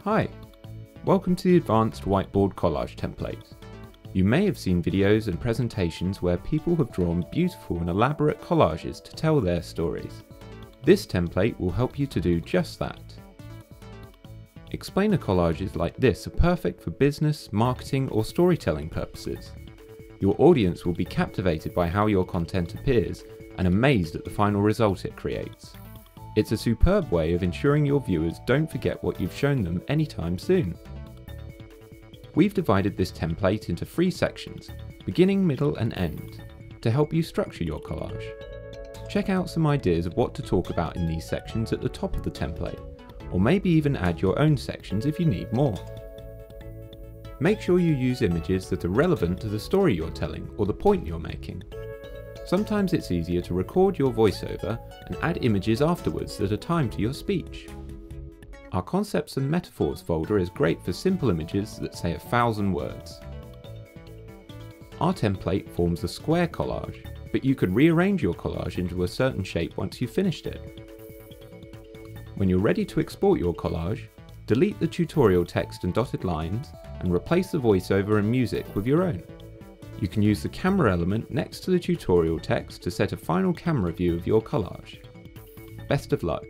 Hi, welcome to the Advanced Whiteboard Collage template. You may have seen videos and presentations where people have drawn beautiful and elaborate collages to tell their stories. This template will help you to do just that. Explainer collages like this are perfect for business, marketing or storytelling purposes. Your audience will be captivated by how your content appears and amazed at the final result it creates. It's a superb way of ensuring your viewers don't forget what you've shown them anytime soon. We've divided this template into 3 sections, beginning, middle and end, to help you structure your collage. Check out some ideas of what to talk about in these sections at the top of the template, or maybe even add your own sections if you need more. Make sure you use images that are relevant to the story you're telling or the point you're making. Sometimes it's easier to record your voiceover and add images afterwards that are timed to your speech. Our Concepts and Metaphors folder is great for simple images that say 1,000 words. Our template forms a square collage, but you could rearrange your collage into a certain shape once you've finished it. When you're ready to export your collage, delete the tutorial text and dotted lines and replace the voiceover and music with your own. You can use the camera element next to the tutorial text to set a final camera view of your collage. Best of luck!